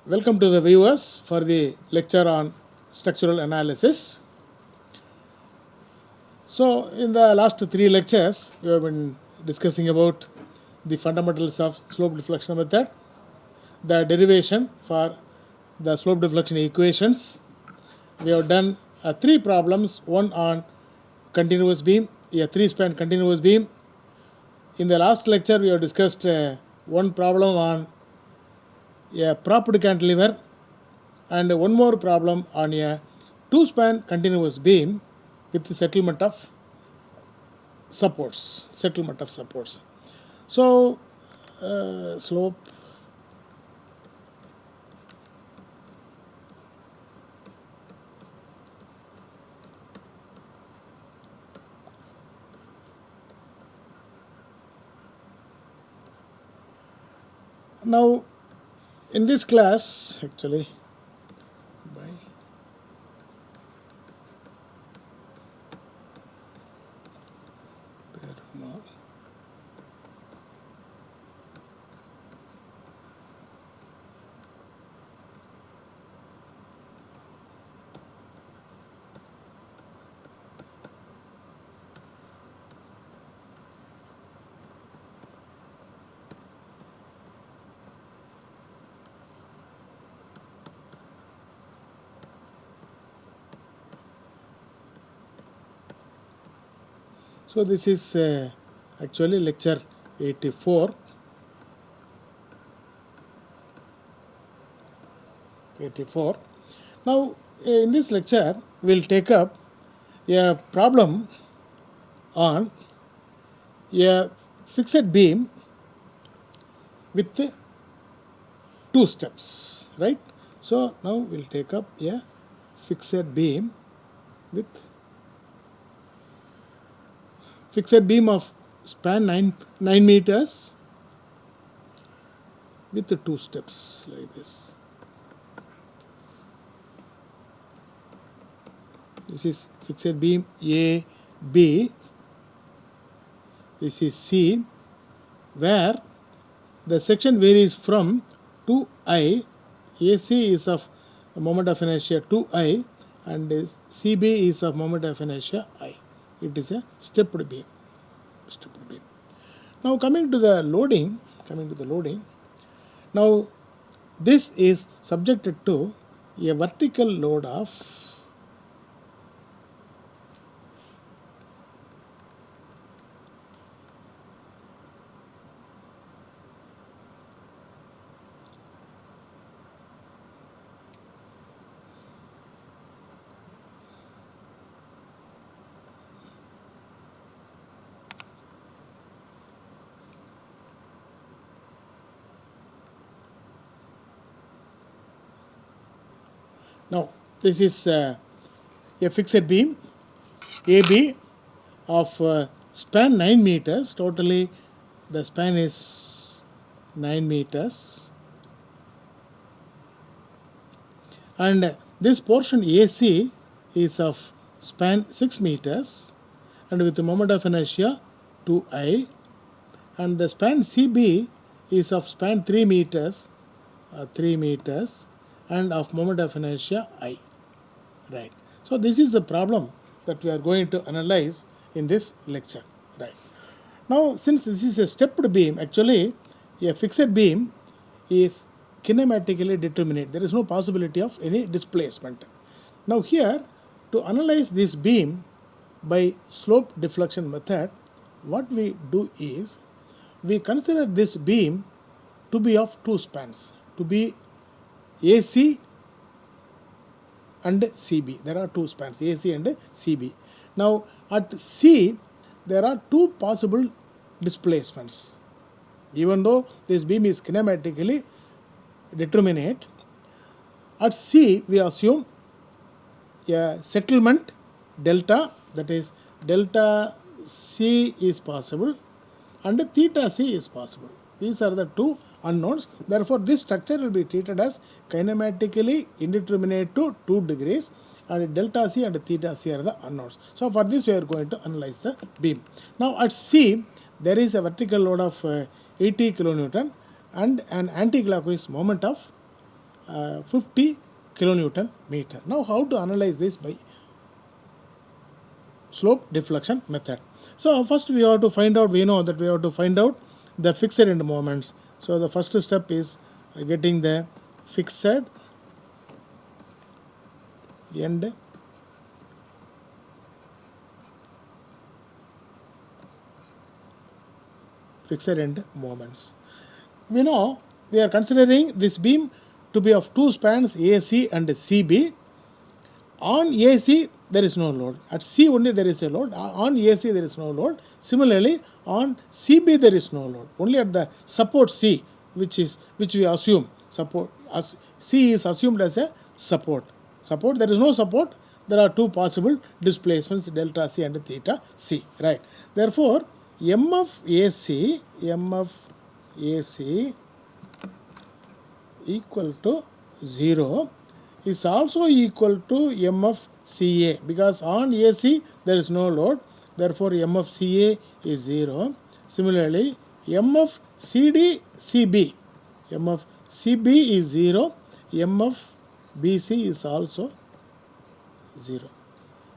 Welcome to the viewers for the lecture on structural analysis. So, in the last three lectures, we have been discussing about the fundamentals of slope deflection method, the derivation for the slope deflection equations. We have done three problems, one on continuous beam, a three-span continuous beam. In the last lecture, we have discussed one problem on a propped cantilever and one more problem on a two-span continuous beam with the settlement of supports. So slope now in this class actually by Perumal. So this is actually lecture 84. Now in this lecture we will take up a problem on a fixed beam with two steps, right? So now we will take up a fixed beam of span 9 meters with the two steps like this. This is fixed beam A, B. This is C, where the section varies from 2I. AC is of moment of inertia 2I and CB is of moment of inertia I. It is a stepped beam. Now coming to the loading. Now this is subjected to a vertical load of now this is a fixed beam AB of span 9 meters. Totally the span is 9 meters. And this portion AC is of span 6 meters and with the moment of inertia 2I, and the span CB is of span 3 meters and of moment of inertia I. Right. So this is the problem that we are going to analyze in this lecture. Right. Now since this is a stepped beam, actually a fixed beam is kinematically determinate. There is no possibility of any displacement. Now here, to analyze this beam by slope deflection method, what we do is we consider this beam to be of two spans, to be AC and CB. There are two spans, AC and CB. Now at C there are two possible displacements. Even though this beam is kinematically determinate, at C we assume a settlement delta, that is delta C is possible and theta C is possible. These are the two unknowns. Therefore, this structure will be treated as kinematically indeterminate to 2 degrees, and delta C and theta C are the unknowns. So for this we are going to analyze the beam. Now at C there is a vertical load of 80 kilonewton and an anti-clockwise moment of 50 kilonewton meter. Now how to analyze this by slope deflection method? So first we have to find out, we know that we have to find out the fixed end moments. So the first step is getting the fixed end moments. We know we are considering this beam to be of two spans AC and CB. On AC there is no load, at C only there is a load, on AC there is no load. Similarly on CB there is no load, only at the support C, which we assume support, as C is assumed as a support. There is no support, there are two possible displacements, delta C and theta C, right? Therefore MF AC equal to 0 is also equal to MF CA, because on AC there is no load, therefore MF CA is 0. Similarly MF CD CB, MF CB is 0, MF BC is also 0.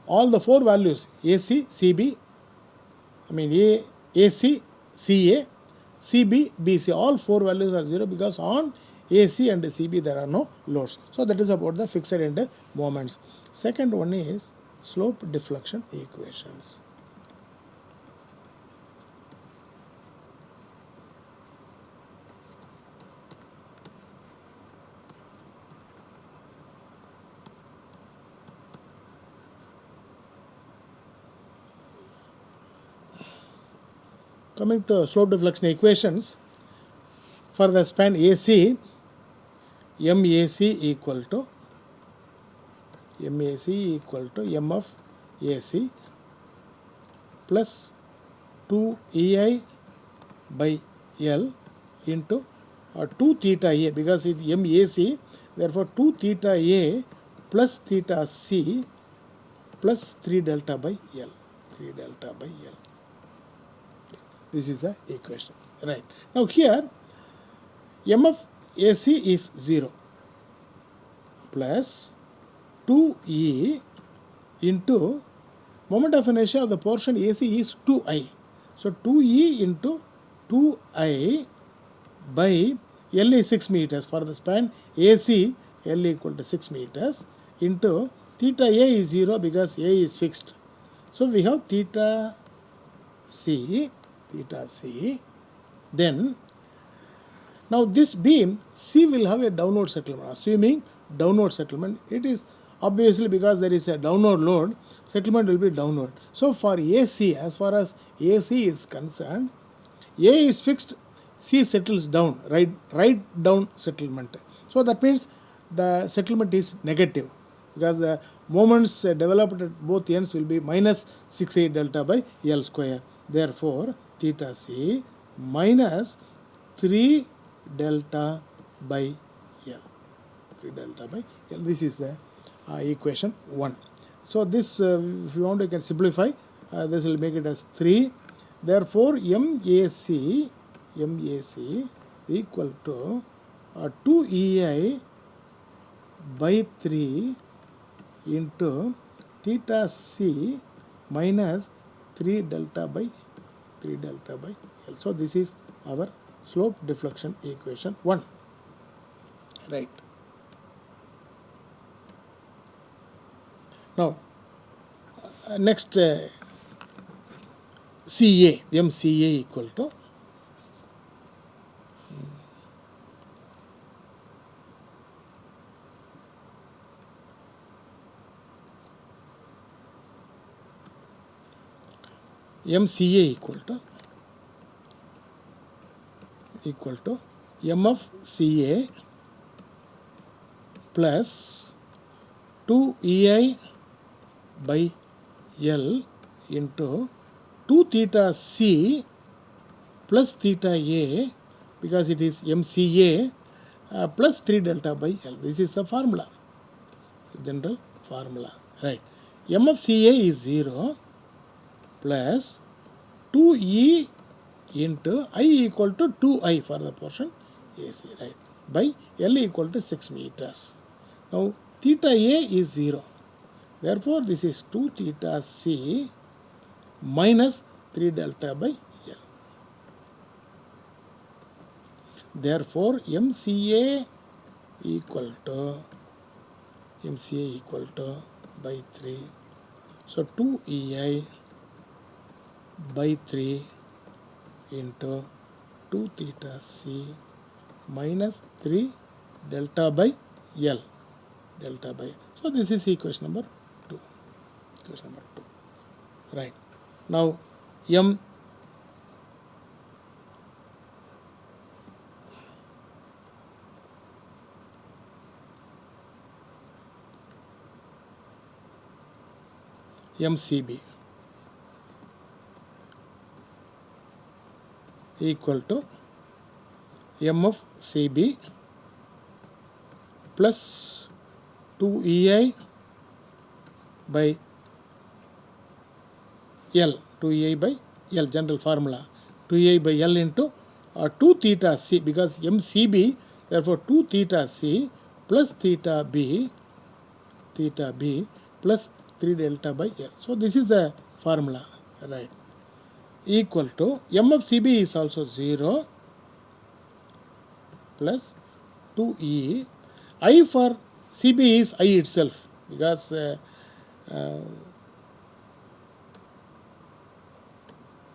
All the four values AC, CB, AC, CA, CB, BC, all four values are 0 because on AC and CB there are no loads. So that is about the fixed end moments. Second one is slope deflection equations. Coming to slope deflection equations, for the span AC, MAC equal to MF AC plus 2EI by L into 2 theta A, because it is MAC, therefore 2 theta A plus theta C plus 3 delta by L. This is the equation, right? Now here MF AC is 0 plus 2E into moment of inertia of the portion AC is 2I. So 2E into 2I by L is 6 meters. For the span AC, L equal to 6 meters into theta A is 0 because A is fixed. So we have theta C. Then now this beam C will have a downward settlement. Assuming downward settlement, it is obviously because there is a downward load, settlement will be downward. So for AC, as far as AC is concerned, A is fixed, C settles down, right down settlement. So that means the settlement is negative because the moments developed at both ends will be minus 6A delta by L square. Therefore theta C minus 3 delta by L. This is the equation 1. So this, if you want, you can simplify. This will make it as 3. Therefore MAC equal to 2EI by 3 into theta C minus 3 delta by L. So this is our slope deflection equation 1, right? Now next CA, MCA equal to equal to MF CA plus 2EI by L into 2 theta C plus theta A, because it is MCA plus 3 delta by L. This is the formula, general formula, right? MFCA is 0 plus 2E into I equal to 2I for the portion AC, right? by L equal to 6 meters. Now theta A is 0. Therefore, this is 2 theta C minus 3 delta by L. Therefore, MCA equal to by 3. So 2 EI by 3 into 2 theta C minus 3 delta by L. So this is equation number 2. Right. Now MCB equal to MFCB plus 2 EI by L, 2EI by L, general formula, 2EI by L into 2 theta C, because MCB, therefore 2 theta C plus theta B plus 3 delta by L. So this is the formula, right, equal to MFCB is also 0 plus 2E. I for CB is I itself, because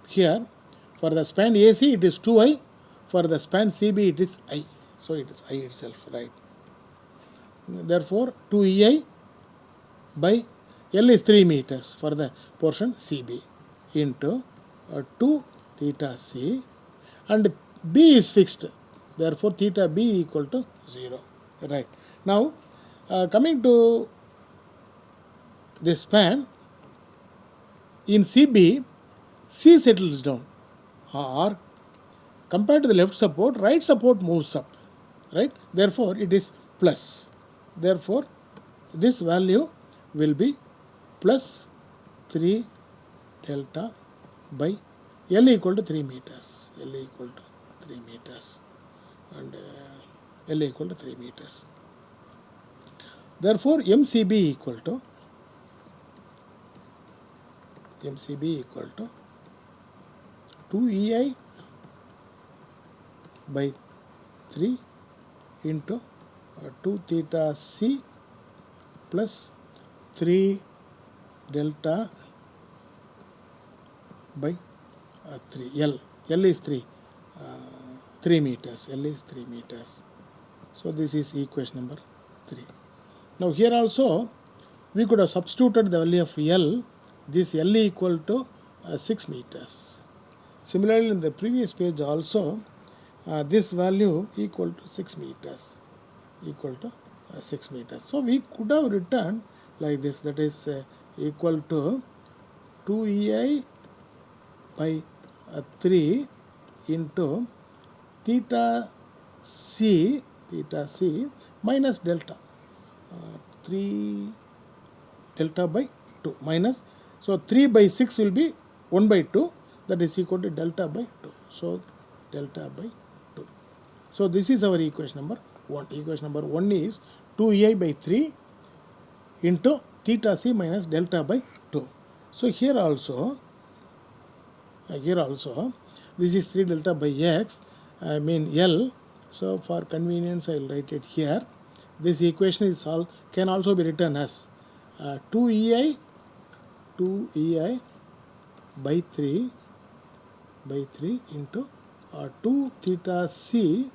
here for the span AC it is 2I, for the span CB it is I. So it is I itself, right. Therefore 2EI by L is 3 meters for the portion CB into 2 theta C, and B is fixed. Therefore theta B equal to 0. Right. Now coming to this span, in CB, C settles down, or compared to the left support, right support moves up, right. Therefore it is plus. Therefore this value will be plus 3 delta by L equal to 3 meters. And L equal to 3 meters. Therefore MCB equal to 2 EI by 3 into 2 theta C plus 3 delta by 3 L. L is 3 meters. So this is equation number 3. Now here also we could have substituted the value of L. This L equal to 6 meters. Similarly, in the previous page also, this value equal to 6 meters. So we could have written like this, that is equal to 2 EI by 3 into theta C minus delta 3 delta by 2 minus, so 3 by 6 will be 1 by 2, that is equal to delta by 2. So delta by 2. So this is our equation number 1. Equation number 1 is 2 EI by 3 into theta C minus delta by 2. So here also this is 3 delta by X, I mean L. So for convenience I will write it here. This equation is can also be written as 2 EI by 3 into 2 theta C,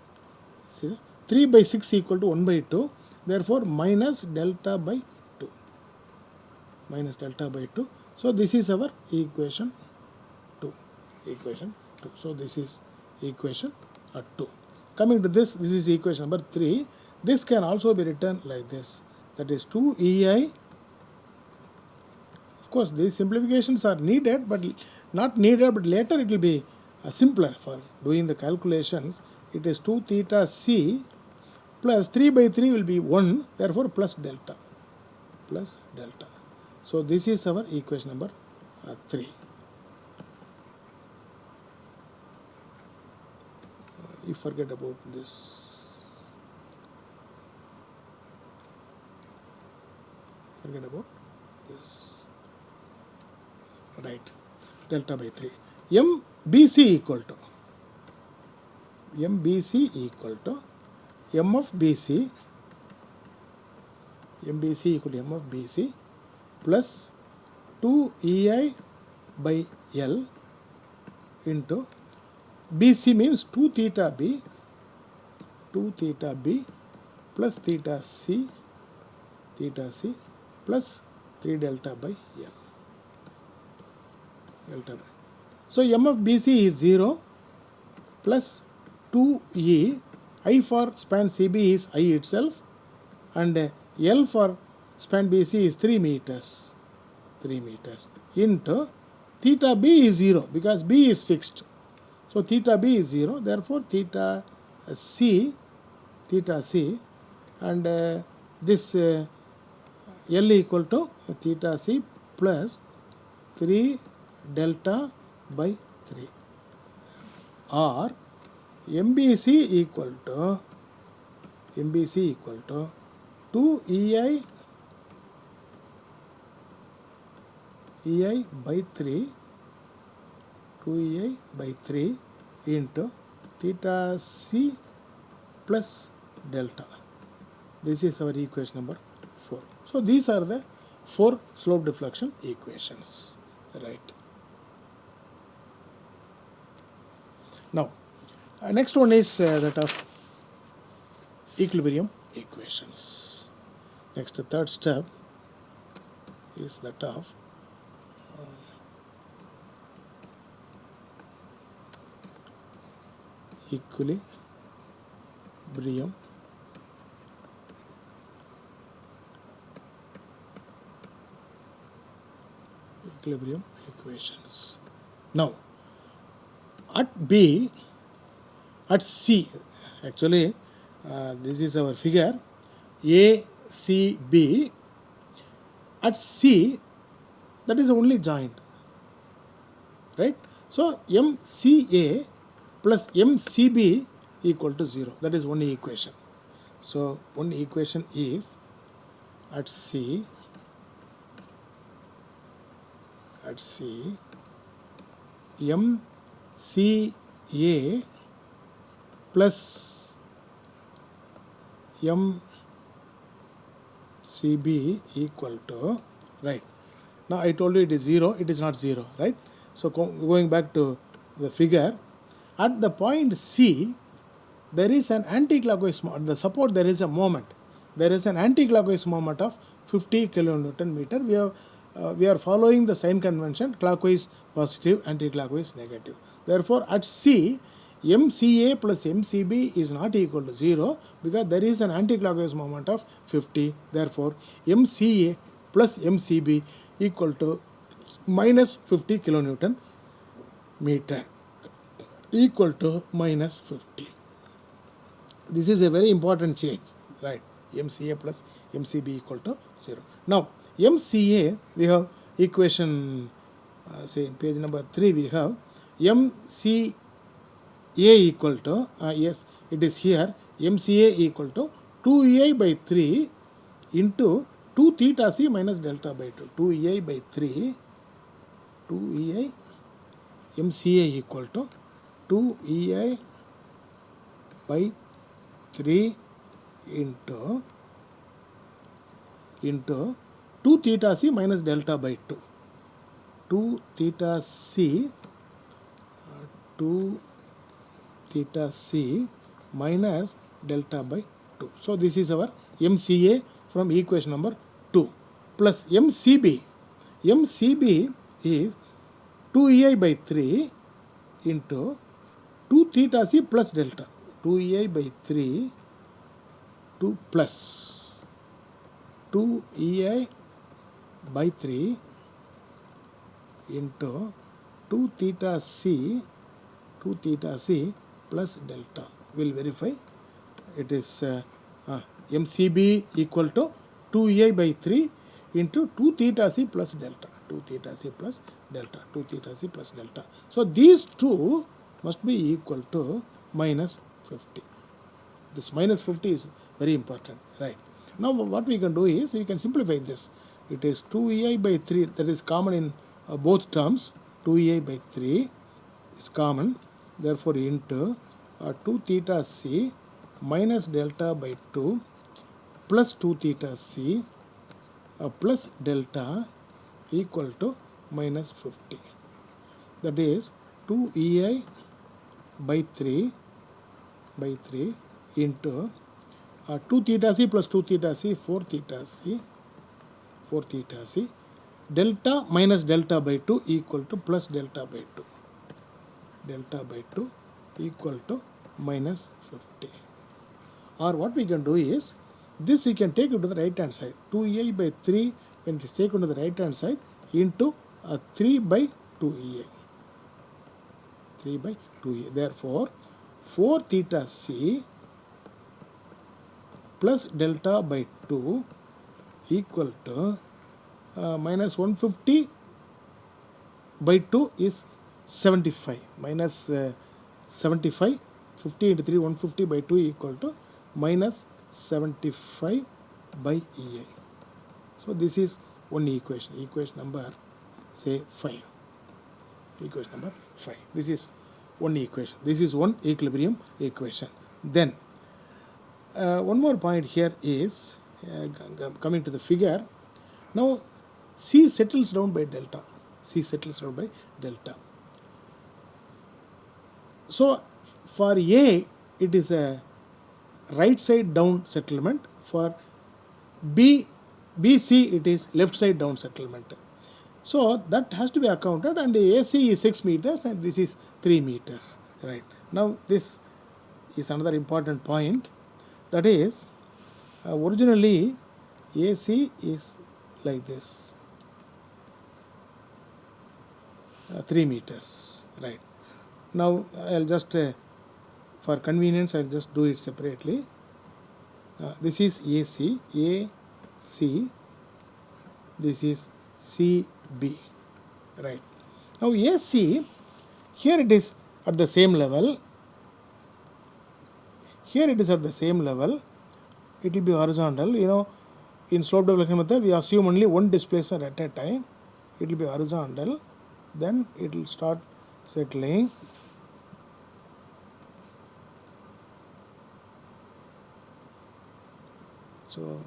3 by 6 equal to 1 by 2, therefore minus delta by 2. So this is our equation 2. So this is equation 2. Coming to this is equation number 3. This can also be written like this, that is 2 EI. Of course these simplifications are needed, but later it will be simpler for doing the calculations. It is 2 theta C plus 3 by 3 will be 1, therefore plus delta. So this is our equation number 3. You forget about this. Forget about this. Right. Delta by 3. MBC equal to M of BC, MBC equal to M of BC plus 2EI by L into BC means 2 theta B plus theta C plus 3 delta by L. So M of BC is 0 plus 2E. I for span CB is I itself, and L for span BC is 3 meters. Into theta B is 0 because B is fixed. So theta B is 0. Therefore theta C and this L equal to theta C plus 3 delta by 3, or MBC equal to 2 EI by 3 into theta C plus delta. This is our equation number 4. So these are the 4 slope deflection equations, right? Now next one is that of equilibrium equations. Next, the third step is that of equilibrium equations. Now at C, actually this is our figure ACB. At C, that is only joint, right? So MCA plus MCB equal to 0. That is one equation. So one equation is at C MCA plus MCB equal to, right? Now I told you it is 0, it is not 0, right? So going back to the figure, at the point C, there is an anti-clockwise, at the support there is a moment. There is an anti-clockwise moment of 50 kilonewton meter. We are following the sign convention, clockwise positive, anti-clockwise negative. Therefore at C, MCA plus MCB is not equal to 0 because there is an anti-clockwise moment of 50. Therefore MCA plus MCB equal to minus 50 kilonewton meter, equal to minus 50. This is a very important change, right? MCA plus MCB equal to 0. Now MCA, we have equation, say in page number 3 we have MCA equal to, yes, it is here, MCA equal to 2EI by 3 into 2 theta C minus delta by 2. 2EI by 3, 2EI, MCA equal to 2EI by 3 into 2 theta C minus delta by 2. 2 theta C minus delta by 2. So this is our MCA from equation number 2 plus MCB. MCB is 2EI by 3 into 2 theta C plus delta. 2EI by 3, 2 plus 2EI by 3 into 2 theta C plus delta. We will verify. It is MCB equal to 2EI by 3 into 2 theta C plus delta. 2 theta C plus delta. 2 theta C plus delta. So these two must be equal to minus 50. This minus 50 is very important, right? Now what we can do is we can simplify this. it is 2ei by 3, that is common in both terms. 2ei by 3 is common, therefore into 2 theta c minus delta by 2 plus 2 theta c plus delta equal to minus 50. That is 2ei by 3 into 2 theta c plus 2 theta c, 4 theta c, delta minus delta by 2 equal to plus delta by 2 equal to minus 50. Or what we can do is, this we can take it to the right hand side. 2ei by 3 when it is taken to the right hand side into 3 by 2ei. Therefore 4 theta c plus delta by 2 equal to minus 150 by 2 is 75. Minus 75, 50 into 3, 150 by 2 equal to minus 75 by ei. So this is one equation, equation number say 5. Equation number 5. This is one equation. This is one equilibrium equation. Then one more point here is coming to the figure. Now C settles down by delta. So for A it is a right side down settlement. For BC it is left side down settlement. So that has to be accounted, and the AC is 6 meters and this is 3 meters. Right. Now this is another important point, that is originally AC is like this, 3 meters. Right. Now I'll just for convenience I'll just do it separately. This is AC, this is CB. Right. Now AC, here it is at the same level. Here it is at the same level. It will be horizontal. You know, in slope deflection method, we assume only one displacement at a time. It will be horizontal. Then it will start settling. So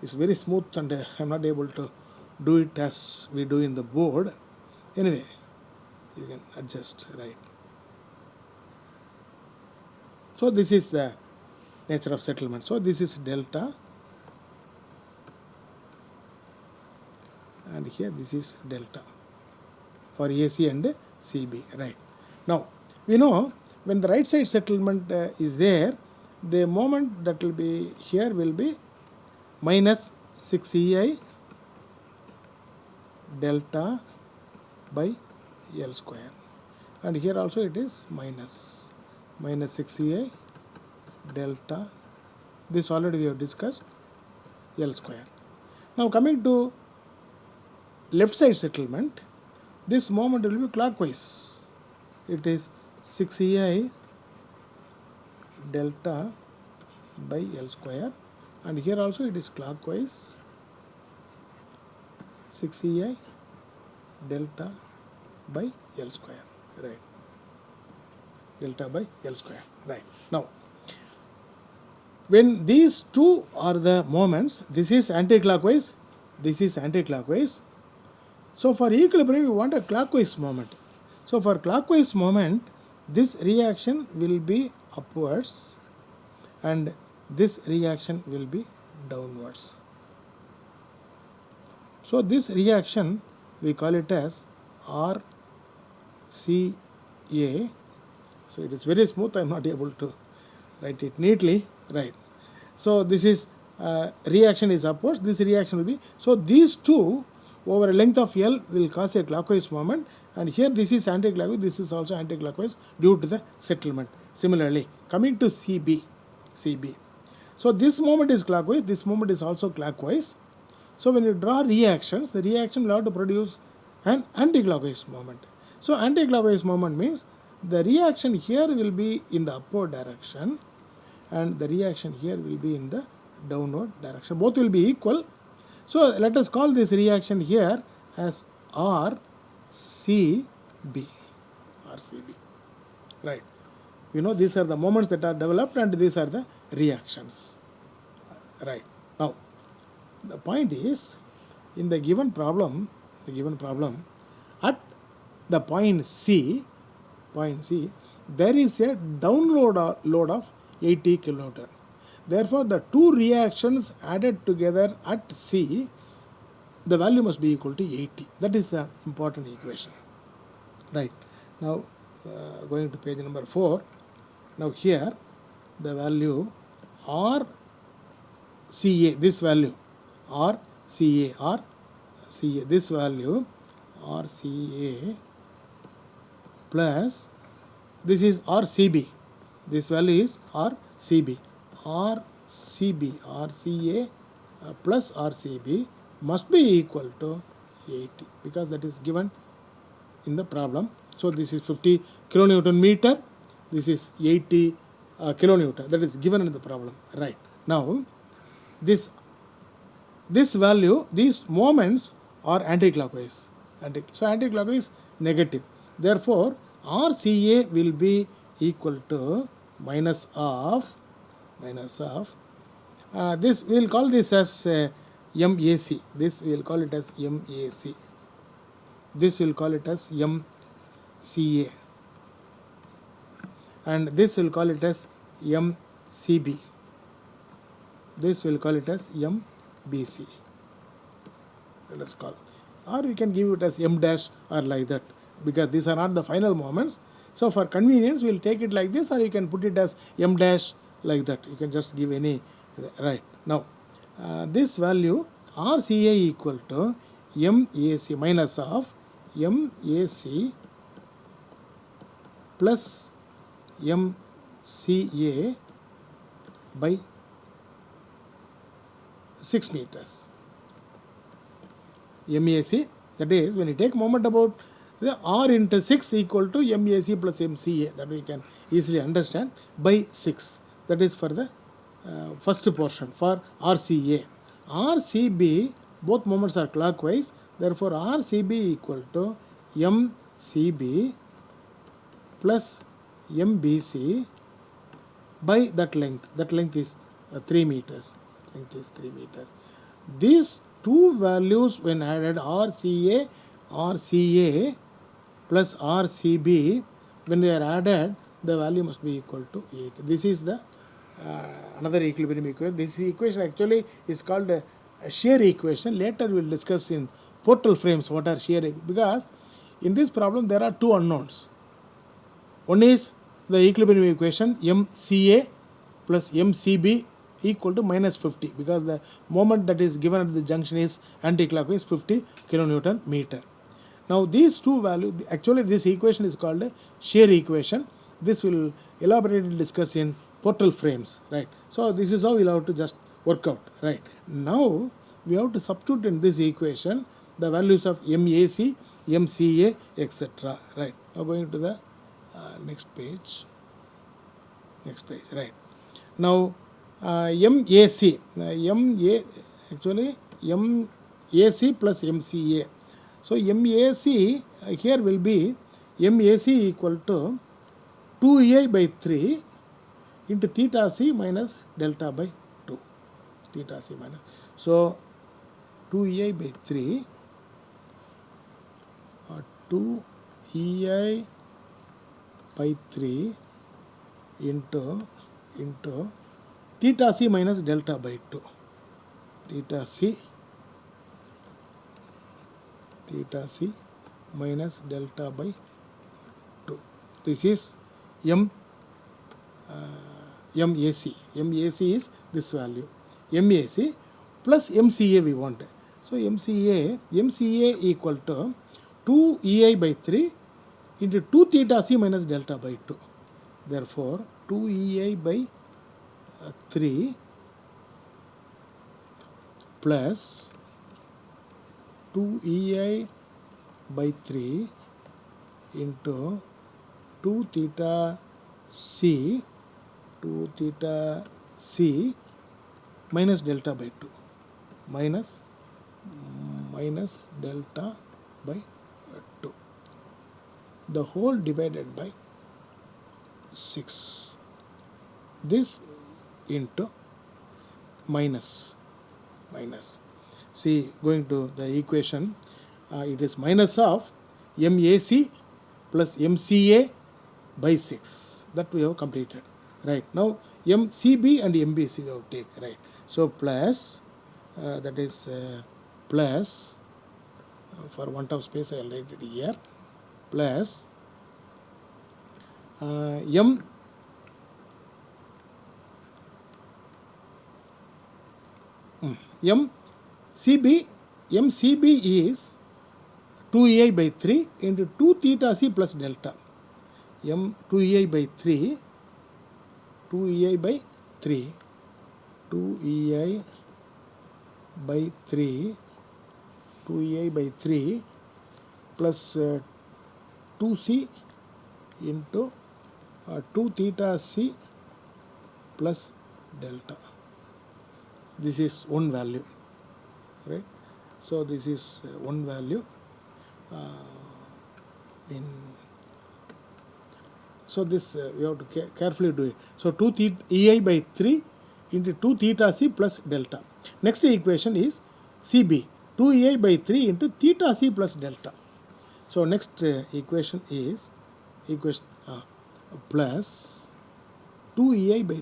it's very smooth, and I'm not able to do it as we do in the board. Anyway, you can adjust, right. So this is the nature of settlement. So this is delta, and here this is delta for AC and CB. Right. Now we know when the right side settlement is there, the moment that will be here will be minus 6ei delta by L square, and here also it is minus 6ei delta, this already we have discussed, L square. Now coming to left side settlement, this moment will be clockwise. It is 6ei delta by L square, and here also it is clockwise, 6ei delta by L square. Right. Delta by L square. Right. Now when these two are the moments, this is anti-clockwise, this is anti-clockwise. So for equilibrium we want a clockwise moment. So for clockwise moment, this reaction will be upwards and this reaction will be downwards. So this reaction we call it as RCA. So it is very smooth, I am not able to write it neatly. Right. So this is reaction is upwards, this reaction will be, so these two over a length of L will cause a clockwise moment, and here this is anti-clockwise, this is also anti-clockwise due to the settlement. Similarly, coming to CB. So this moment is clockwise, this moment is also clockwise. So when you draw reactions, the reaction will have to produce an anti-clockwise moment. So anti-clockwise moment means the reaction here will be in the upward direction and the reaction here will be in the downward direction. Both will be equal. So let us call this reaction here as RCB. RCB. Right. You know, these are the moments that are developed and these are the reactions. Right. Now, the point is, in the given problem, at the point C, there is a download load of 80 kilonewton. Therefore, the two reactions added together at C, the value must be equal to 80. That is the important equation. Right. Now, going to page number 4. Now here, the value RCA, this value RCA, this value RCA plus this is RCB. This value is RCA plus RCB must be equal to 80 because that is given in the problem. So this is 50 kilonewton meter. This is 80 kilonewton. That is given in the problem. Right. Now, this value, these moments are anticlockwise. So anticlockwise negative. Therefore, RCA will be equal to minus of this. We will call this as MAC. This we will call it as MAC. This will call it as MCA. And this will call it as MCB. This will call it as MBC. Let us call. Or we can give it as M dash or like that, because these are not the final moments. So for convenience, we will take it like this, or you can put it as M dash like that. You can just give any. Right. Now, this value RCA equal to MAC minus of MAC plus MCA by 6 meters. MAC, that is, when you take moment about the R into 6 equal to MAC plus MCA, that we can easily understand, by 6. That is for the first portion for RCA. RCB, both moments are clockwise, therefore RCB equal to MCB plus MBC by that length. That length is 3 meters. These two values when added, RCA plus RCB, when they are added, the value must be equal to 8. This is the another equilibrium equation. This equation actually is called a shear equation. Later we will discuss in portal frames what are shear, because in this problem there are two unknowns. One is the equilibrium equation MCA plus MCB equal to minus 50, because the moment that is given at the junction is anticlockwise 50 kilonewton meter. Now these two values, actually this equation is called a shear equation. This will elaborately discuss in portal frames, right? So this is how we'll have to just work out, right? Now we have to substitute in this equation the values of MAC, MCA, etc. Right? Now going to the next page, right? Now MAC, actually MAC plus MCA. So MAC here will be MAC equal to 2EI by 3 into theta C minus delta by 2. Theta C minus. So 2EI by 3 or 2EI by 3 into theta C minus delta by 2. Theta C minus delta by 2. This is MAC. MAC is this value. MAC plus MCA we want. So MCA equal to 2 EI by 3 into 2 theta C minus delta by 2. Therefore 2 EI by 3 plus 2 EI by 3 into 2 theta C minus delta by 2 minus minus delta by 2, the whole divided by 6. This into minus. See, going to the equation, it is minus of MAC plus MCA by 6. That we have completed. Right. Now MCB and MBC we have take. Right. So plus, that is plus, for want of space I will write it here, plus MCB is 2EI by 3 into 2 theta C plus delta. 2EI by 3, 2EI by 3, 2EI by 3, 2EI by 3 plus 2C into 2 theta C plus delta. This is one value, right? So this is one value. So this we have to carefully do it. So 2 theta EI by 3 into 2 theta C plus delta. Next equation is CB, 2 EI by 3 into theta C plus delta. So next equation is plus 2 EI by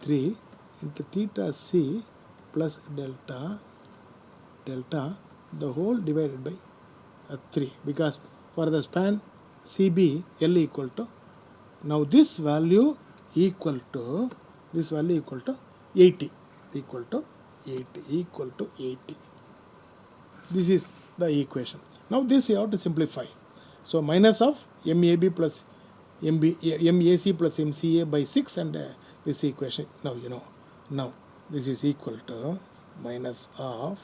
3 into theta C plus delta, the whole divided by 3, because for the span CB L equal to, now this value equal to 80, This is the equation. Now this you have to simplify. So minus of MAB plus MAC plus MCA by 6, and this equation, now you know, now this is equal to minus of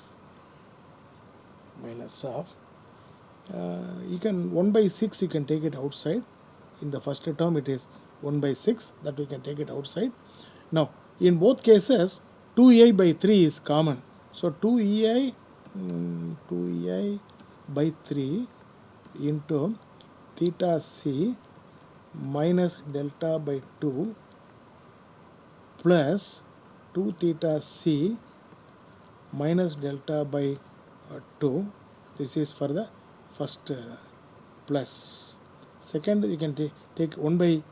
you can 1 by 6 you can take it outside. In the first term it is 1 by 6, that we can take it outside. Now in both cases 2EI by 3 is common. So 2EI by 3 into theta C minus delta by 2 plus 2 theta C minus delta by 2. This is for the first plus. Second, you can take 1 by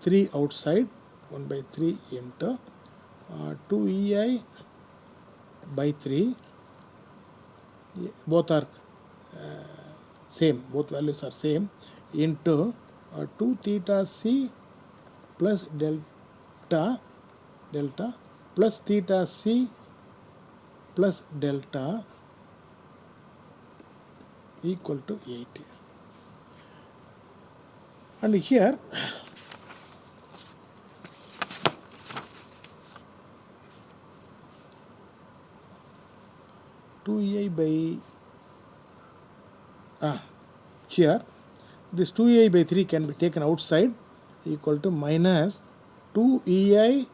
3 outside, 1 by 3 into 2EI by 3. Both are same, both values are same, into 2 theta C plus delta plus theta C plus delta equal to 80. And here here this 2EI by 3 can be taken outside, equal to minus 2EI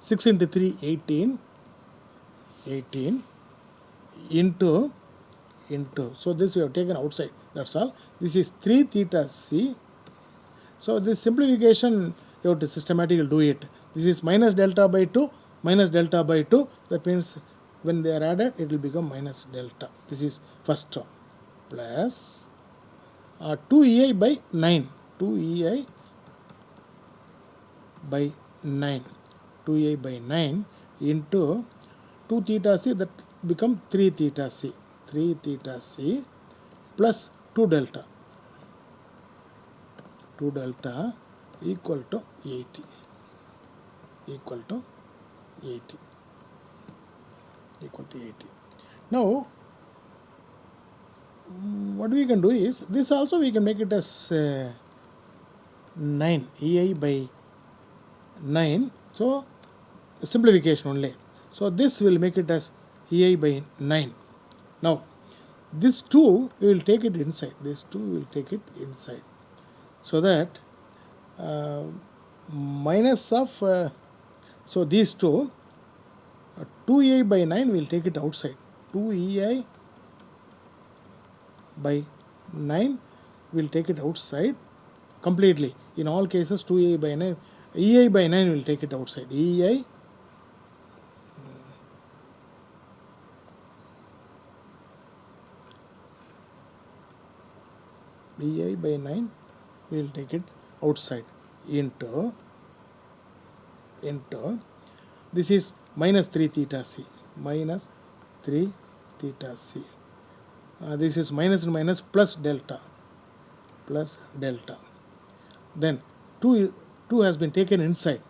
6 into 3 18 into, so this we have taken outside, that's all. This is 3 theta C. So this simplification you have to systematically do it. This is minus delta by 2, that means when they are added it will become minus delta. This is first term, plus 2EI by 9, 2EI by 9 into 2 theta C, that become 3 theta C plus 2 delta equal to 80. Now what we can do is, this also we can make it as 9, EI by 9, so simplification only. So this will make it as EI by 9. Now this 2 we will take it inside, so that minus of so these two 2ei by 9 we will take it outside. 2ei by 9 we will take it outside completely. In all cases 2ei by 9, ei by 9 will take it outside. Ei by 9 we will take it outside into this is minus 3 theta c, minus 3 theta c. This is minus and minus plus delta, then 2 has been taken inside,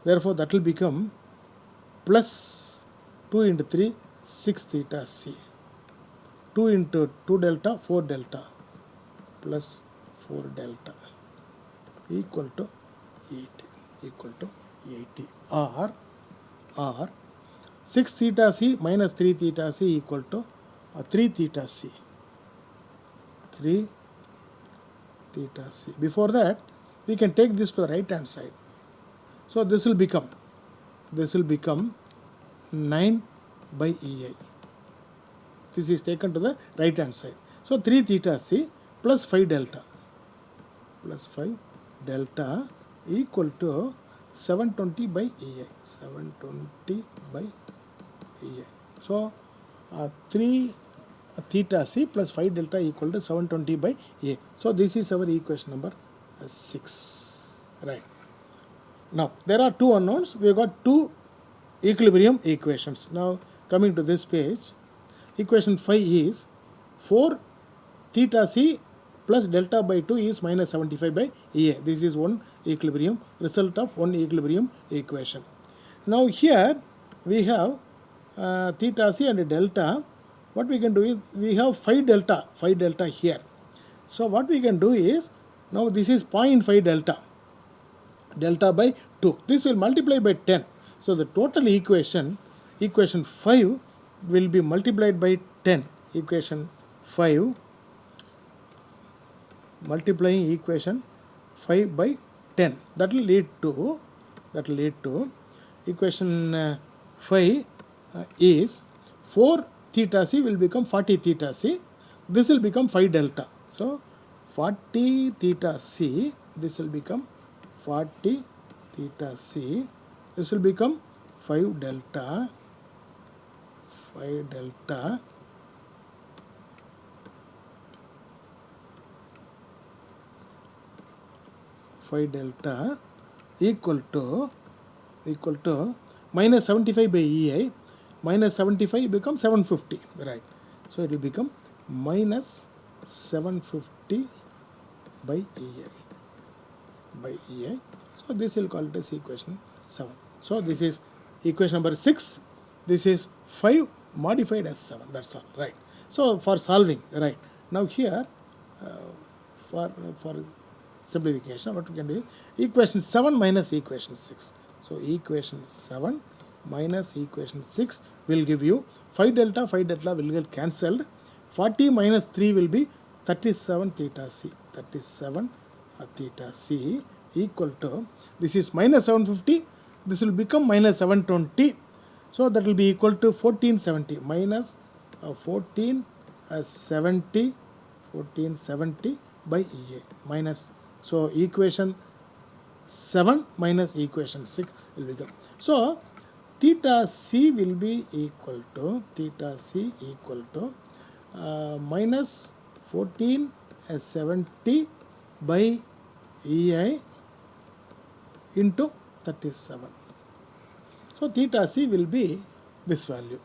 therefore that will become plus 2 into 3 6 theta c, 2 into 2 delta 4 delta plus 4 delta equal to 80 or 6 theta c minus 3 theta c equal to 3 theta c. Before that we can take this to the right hand side. So this will become 9 by ei. This is taken to the right hand side. So 3 theta c plus 5 delta equal to 720 by ei. 720 by ei. So 3 theta c plus 5 delta equal to 720 by a. So this is our equation number 6. Right. Now there are two unknowns. We have got two equilibrium equations. Now coming to this page, equation 5 is 4 theta c plus delta by 2 is minus 75 by Ea. This is one equilibrium, result of one equilibrium equation. Now here we have theta c and delta. What we can do is we have 5 delta here. So what we can do is, now this is 0.5 delta by 2. This will multiply by 10. So the total equation 5 will be multiplied by 10. Equation 5 multiplying equation 5 by 10. That will lead to equation 5 is 4 theta c will become 40 theta c. This will become 5 delta. So 40 theta c, this will become 40 theta c. This will become 5 delta equal to minus 75 by ei. Minus 75 becomes 750, right? So it will become minus 750 by ei. So this will call it as equation 7. So this is equation number 6. This is 5 modified as 7. That's all, right? So for solving, right? Now here for simplification, what we can do is equation 7 minus equation 6. So equation 7 minus equation 6 will give you 5 delta will get cancelled. 40 minus 3 will be 37 theta c. 37 theta c equal to, this is minus 750, this will become minus 720. So that will be equal to 1470 minus 1470 by Ea minus. So equation 7 minus equation 6 will become. So theta c will be equal to minus 1470 by Ei into 37. So theta c will be this value.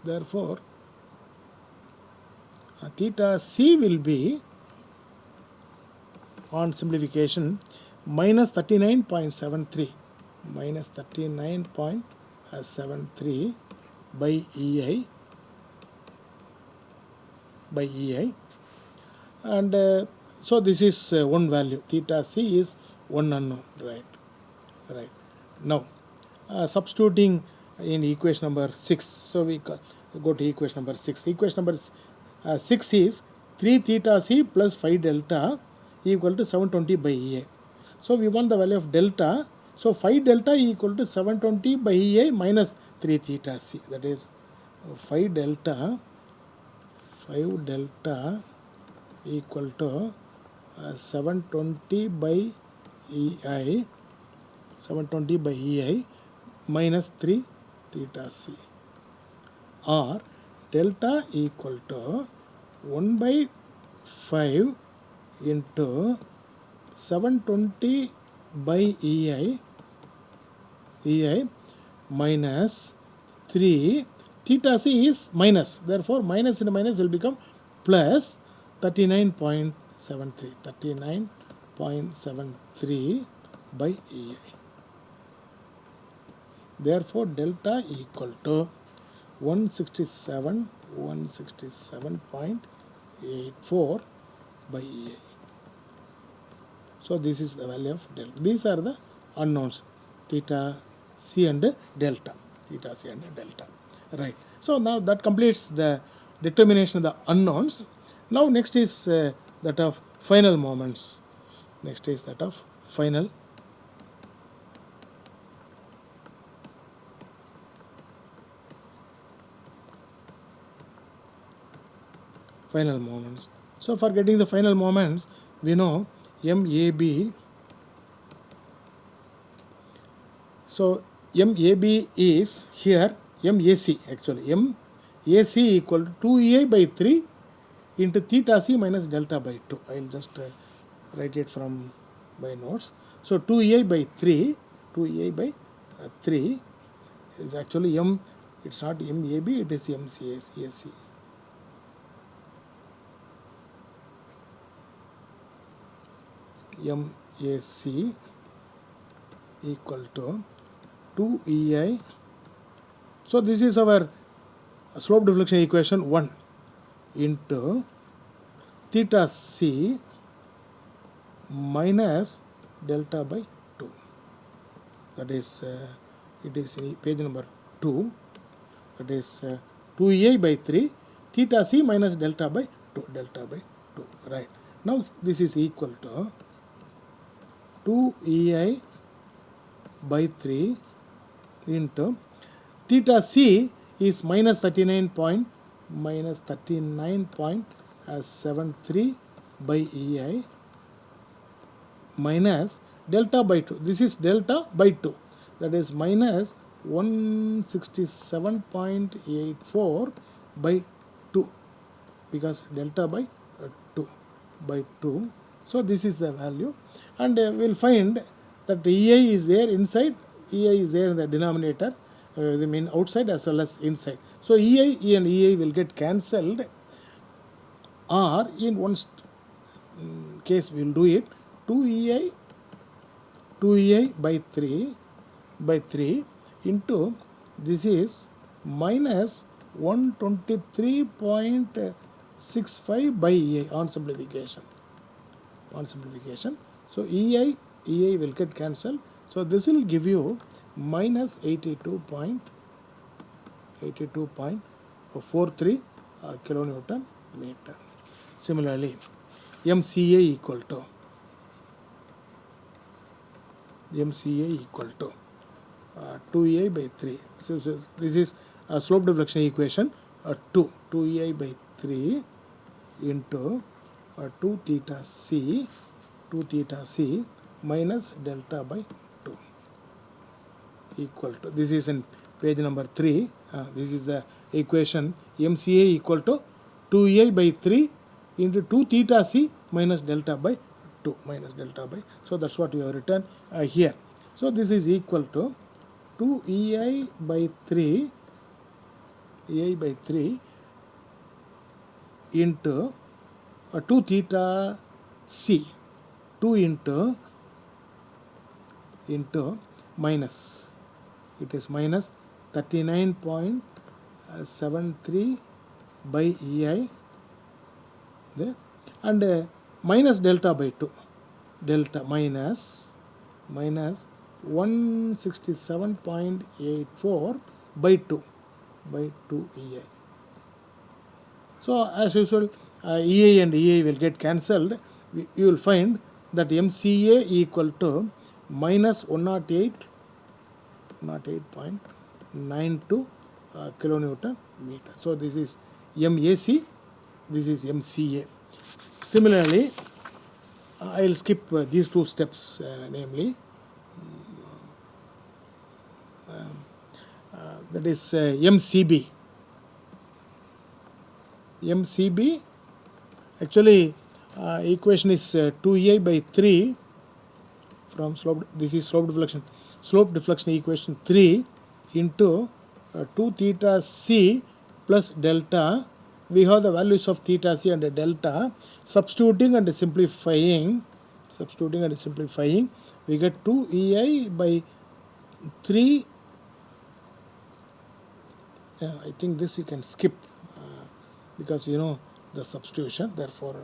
Therefore theta c will be, on simplification, minus 39.73 by Ei and so this is one value. Theta c is one unknown, right? Now substituting in equation number 6, so we go to equation number 6. Equation number 6 is 3 theta c plus 5 delta equal to 720 by Ea. So we want the value of delta. So phi delta equal to 720 by EI minus 3 theta C. That is phi delta equal to 720 by EI minus 3 theta C, or delta equal to 1 by 5 into 720 by EI minus 3. Theta C is minus, therefore minus into minus will become plus 39.73 by EI. Therefore delta equal to 167.84 by EI. So this is the value of delta. These are the unknowns, theta C and delta. Right. So now that completes the determination of the unknowns. Now next is that of final moments. Final moments. So for getting the final moments, we know MAB. So MAB is here MAC actually. MAC equal to 2EI by 3 into theta C minus delta by 2. I will just write it from my notes. So 2EI by 3 is actually it's not MAB, it is MCAC. MAC equal to 2EI. So this is our slope deflection equation 1 into theta C minus delta by 2. That is it is in page number 2. That is 2EI by 3 theta C minus delta by 2. Right. Now this is equal to 2EI by 3 into theta C is minus 39.73 by EI minus delta by 2. This is delta by 2. That is minus 167.84 by 2, because delta by 2. So this is the value, and we will find that EI is there inside, EI is there in the denominator, they mean outside as well as inside. So E and EI will get cancelled, or in one case we will do it 2EI by 3 into this is minus 123.65 by EI on simplification. So EI will get cancelled. So this will give you minus 82.43 kilonewton meter. Similarly, MCA equal to 2EI by 3. So this is a slope deflection equation 2EI by 3 into 2 theta C minus delta by 2 equal to, this is in page number 3. This is the equation MCA equal to 2EI by 3 into 2 theta C minus delta by 2 So that's what we have written here. So this is equal to 2EI by 3 into 2 theta C 2 into minus, it is minus 39.73 by EI there, and minus delta by 2, delta minus 167.84 by 2 EI. So as usual, EI and EI will get cancelled. You will find that MCA equal to minus 108.92 kilonewton meter. So this is MAC, this is MCA. Similarly, I will skip these two steps, namely that is MCB. MCB, actually equation is 2A by 3 from slope, this is slope deflection equation 3 into 2 theta c plus delta. We have the values of theta c and delta. Substituting and simplifying, we get 2 EI by 3. I think this we can skip because you know the substitution. Therefore,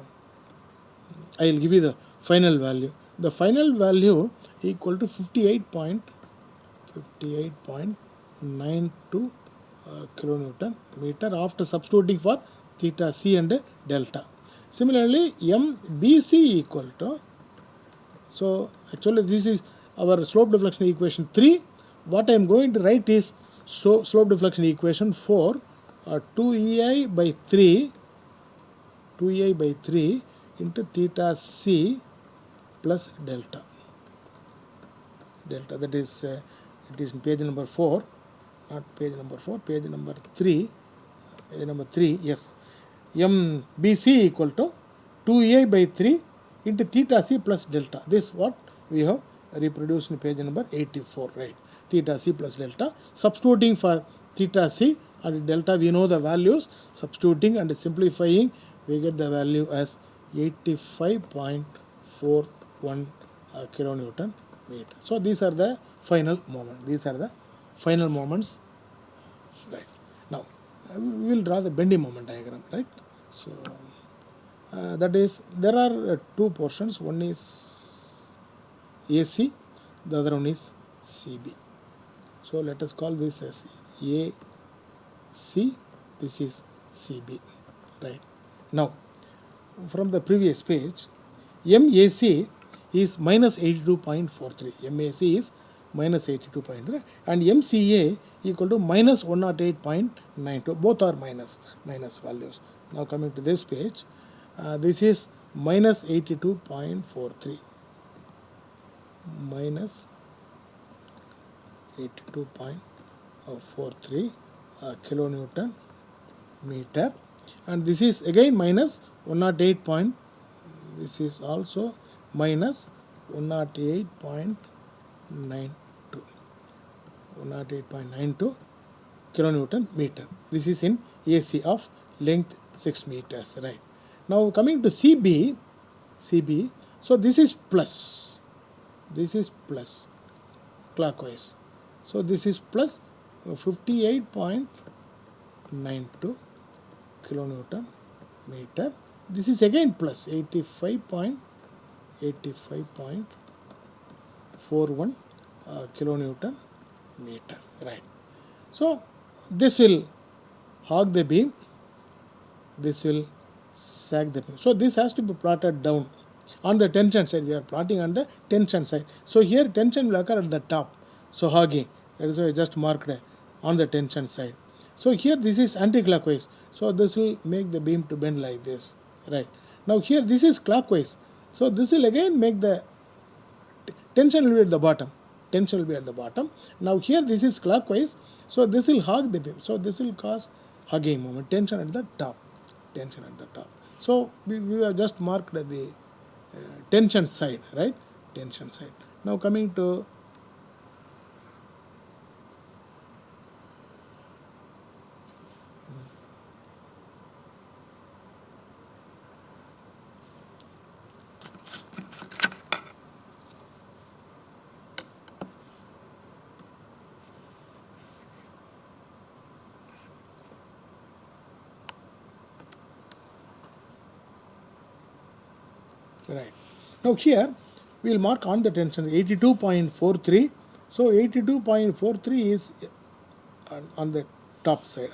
I will give you the final value. The final value equal to 58.92 kilonewton meter after substituting for theta c and delta. Similarly, MBC equal to, so actually this is our slope deflection equation 3. What I am going to write is slope deflection equation 4, 2EI by 3 into theta c plus delta. That is it is in page number 4, not page number 4, page number 3. Yes, MBC equal to 2EI by 3 into theta c plus delta. This is what we have reproduced in page number 84, right? Theta c plus delta. Substituting for theta c and delta, we know the values. Substituting and simplifying, we get the value as 85.41 kilonewton meter. So these are the final moments. Right. Now we will draw the bending moment diagram, right? So that is, there are two portions. One is AC, the other one is CB. So let us call this as AC, this is CB, right? Now, from the previous page, MAC is minus 82.43. MAC is minus 82.3 and MCA equal to minus 108.92. Both are minus values. Now coming to this page, this is minus 82.43. Minus 82.43 kilonewton meter, and this is again minus 108. This is also minus 108.92 kilonewton meter. This is in AC of length 6 meters, right? Now coming to CB, so this is plus clockwise. So this is plus 58.92 kilonewton meter. This is again plus 85.41 kilonewton meter, right? So this will hog the beam, this will sag the beam. So this has to be plotted down on the tension side. We are plotting on the tension side. So here tension will occur at the top. So hogging, that is why I just marked on the tension side. So here this is anti-clockwise. So this will make the beam to bend like this, right? Now here this is clockwise. So this will again make the tension will be at the bottom. Now here this is clockwise. So this will hog the beam. So this will cause hugging moment. Tension at the top. So we have just marked the tension side, right? Tension side. Now coming to right. Now here we will mark on the tension 82.43. So 82.43 is on the top side.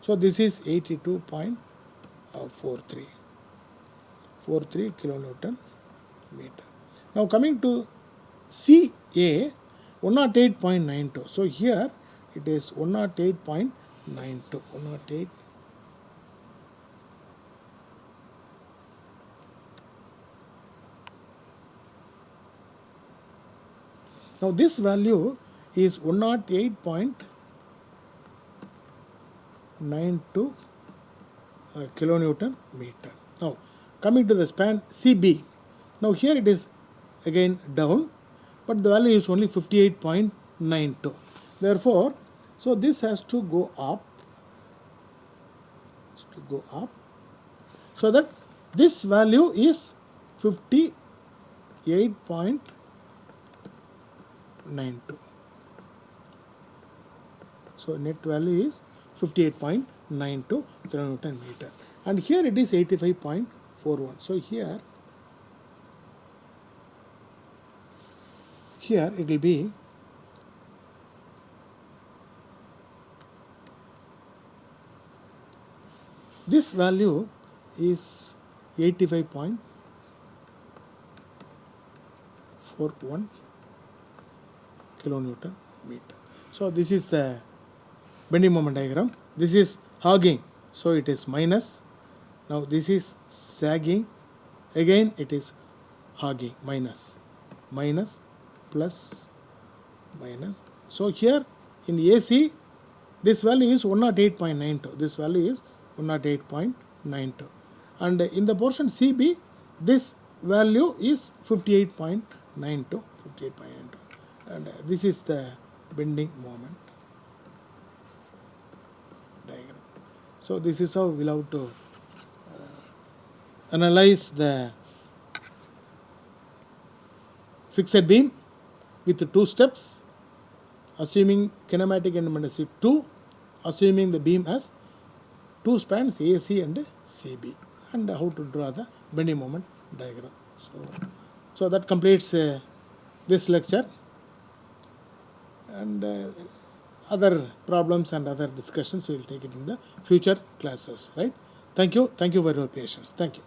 So this is 82.43 kilonewton meter. Now coming to CA 108.92. So here it is 108.92. 108. Now this value is 108.92 kilonewton meter. Now coming to the span CB. Now here it is again down, but the value is only 58.92. Therefore, so this has to go up, so that this value is 58.92. So net value is 58.92 kilonewton meter, and here it is 85.41. So here it will be this value is 85.41 kilonewton meter. So this is the bending moment diagram. This is hogging, so it is minus. Now this is sagging, again it is hogging, minus, plus, minus. So here in AC this value is 108.92. This value is 108.92, and in the portion CB this value is 58.92, and this is the bending moment diagram. So this is how we'll have to analyze the fixed beam with the two steps, assuming kinematic independence is 2, assuming the beam has two spans AC and CB, and how to draw the bending moment diagram. So that completes this lecture, and other problems and other discussions we will take it in the future classes, right? Thank you for your patience. Thank you.